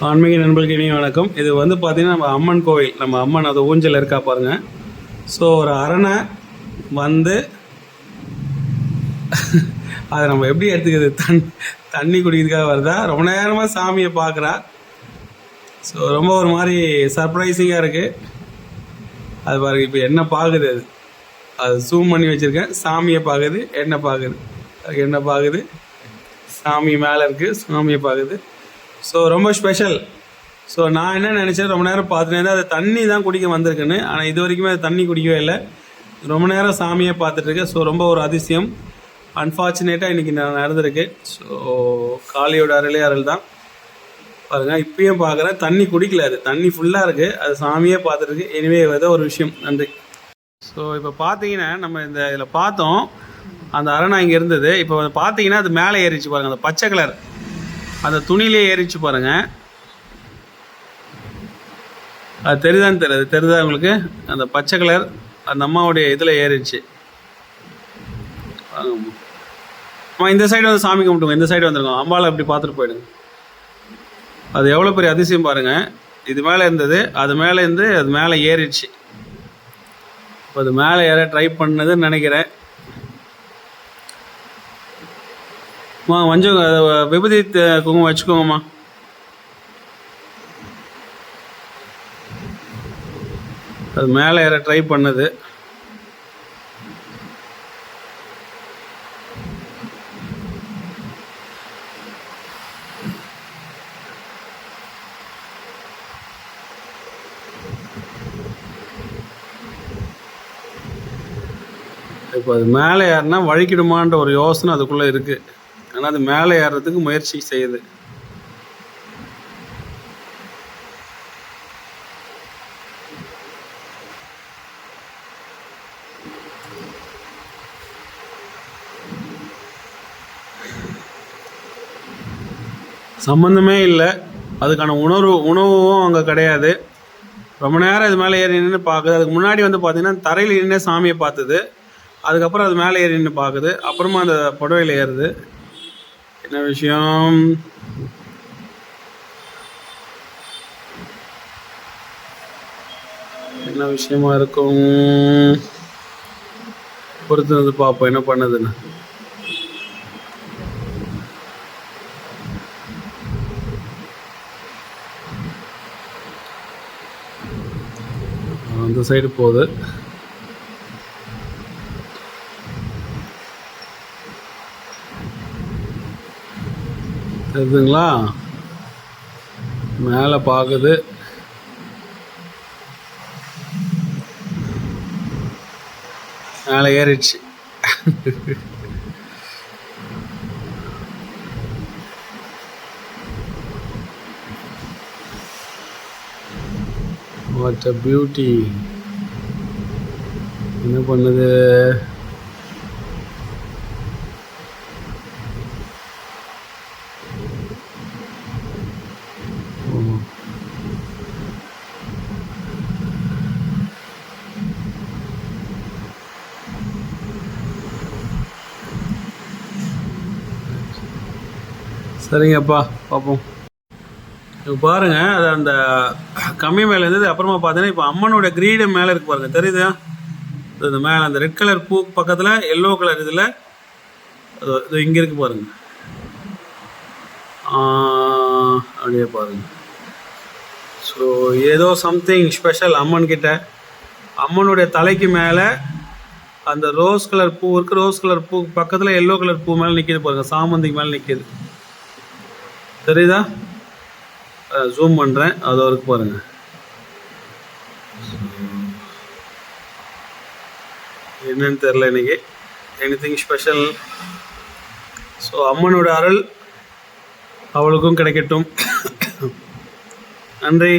ஆன்மீக நண்பர்களுக்கு இனிய வணக்கம். இது வந்து பார்த்தீங்கன்னா நம்ம அம்மன் கோவில், நம்ம அம்மன் அது ஊஞ்சல் இருக்கா பாருங்க. ஸோ ஒரு அரணை வந்து அதை நம்ம எப்படி எடுத்துக்கிறது, தண்ணி குடிக்கிறதுக்காக வருதா, ரொம்ப நேரமாக சாமியை பார்க்குறா. ஸோ ரொம்ப ஒரு மாதிரி சர்ப்ரைசிங்காக இருக்குது. அது பாருங்க, இப்போ என்ன பார்க்குது, அது ஜூம் பண்ணி வச்சுருக்கேன். சாமியை பார்க்குது, என்ன பார்க்குது, அது என்ன பார்க்குது, சாமி மேலே இருக்குது, சாமியை பார்க்குது. ஸோ ரொம்ப ஸ்பெஷல். ஸோ நான் என்ன நினச்சேன், ரொம்ப நேரம் பார்த்துட்டு அது தண்ணி தான் குடிக்க வந்திருக்குன்னு. ஆனால் இது வரைக்குமே அது தண்ணி குடிக்கவே இல்லை. ரொம்ப நேரம் சாமியை பார்த்துட்ருக்கேன். ஸோ ரொம்ப ஒரு அதிசயம். அன்ஃபார்ச்சுனேட்டாக இன்றைக்கி நான் நடந்திருக்கு. ஸோ காளியோட அருளே அருள் தான். பாருங்கள், இப்பயும் பார்க்குறேன், தண்ணி குடிக்கல, அது தண்ணி ஃபுல்லாக இருக்குது, அது சாமியே பார்த்துருக்கு. எனிவே ஏதோ ஒரு விஷயம். நன்றி. ஸோ இப்போ பார்த்தீங்கன்னா நம்ம இந்த இதில் பார்த்தோம், அந்த அரணா இங்கே இருந்தது. இப்போ பார்த்தீங்கன்னா அது மேலே ஏறிச்சு பாருங்கள், அந்த பச்சை கலர் அந்த துணியிலே ஏறிச்சு பாருங்கள். அது தெரியுதான்னு தெரியாது, தெரியுதா உங்களுக்கு? அந்த பச்சை கலர் அந்த அம்மாவுடைய இதில் ஏறிச்சு. இந்த சைடு வந்து சாமி கும்பிட்டுங்க, இந்த சைடு வந்துருங்க, அம்பாவை அப்படி பார்த்துட்டு போயிடுங்க. அது எவ்வளோ பெரிய அதிசயம் பாருங்கள். இது மேலே இருந்தது, அது மேலே இருந்து அது மேலே ஏறிடுச்சு. இப்போ அது மேலே ஏற ட்ரை பண்ணதுன்னு நினைக்கிறேன். கொஞ்சம் விபூதி குங்குமம் வச்சுக்கோங்கம்மா. அது மேலே ஏற ட்ரை பண்ணுது. இப்போ அது மேலே ஏறினா வழிக்கிடுமான்ற ஒரு யோசனை அதுக்குள்ளே இருக்குது. ஆனால் அது மேலே ஏறுறதுக்கு முயற்சி செய்யுது. சம்மந்தமே இல்லை, அதுக்கான உணவும் அங்கே கிடையாது. ரொம்ப நேரம் இது மேலே ஏறி நின்று பார்க்குது. அதுக்கு முன்னாடி வந்து பார்த்தீங்கன்னா தரையில் நின்று சாமியை பார்த்துது. அதுக்கப்புறம் அது மேலே ஏறி நின்று பார்க்குது. அப்புறமா அந்த புடவையில் ஏறுது. என்ன விஷயம்? என்ன விஷயமா இருக்கும்? பொறுத்து வந்து பார்ப்போம் என்ன பண்ணுதுன்னு. அந்த சைடு போகுது. தெரியுதுங்களா? மேலே பார்க்குது. மேலே ஏறிடுச்சு. What a beauty. என்ன பண்ணுது? சரிங்கப்பா, பார்ப்போம். இப்போ பாருங்கள், அது அந்த கம்மி மேலே இருந்தது. அப்புறமா பார்த்தீங்கன்னா இப்போ அம்மனோட கிரீடம் மேலே இருக்கு பாருங்கள், தெரியுதா? இந்த மேலே அந்த ரெட் கலர் பூ பக்கத்தில் எல்லோ கலர் இதில் இது இங்கே இருக்குது பாருங்கள். அப்படியே பாருங்கள். ஸோ ஏதோ சம்திங் ஸ்பெஷல் அம்மன் கிட்ட. அம்மனுடைய தலைக்கு மேலே அந்த ரோஸ் கலர் பூ இருக்குது. ரோஸ் கலர் பூ பக்கத்தில் எல்லோ கலர் பூ மேலே நிற்கிது பாருங்கள், சாமந்திக்கு மேலே நிற்கிது. தெரியுதா? ஜூம் பண்ணுறேன், அது வரைக்கும் பாருங்கள். என்னன்னு தெரில இன்னைக்கு. Anything special. ஸோ அம்மனோட அருள் அவளுக்கும் கிடைக்கட்டும். நன்றி.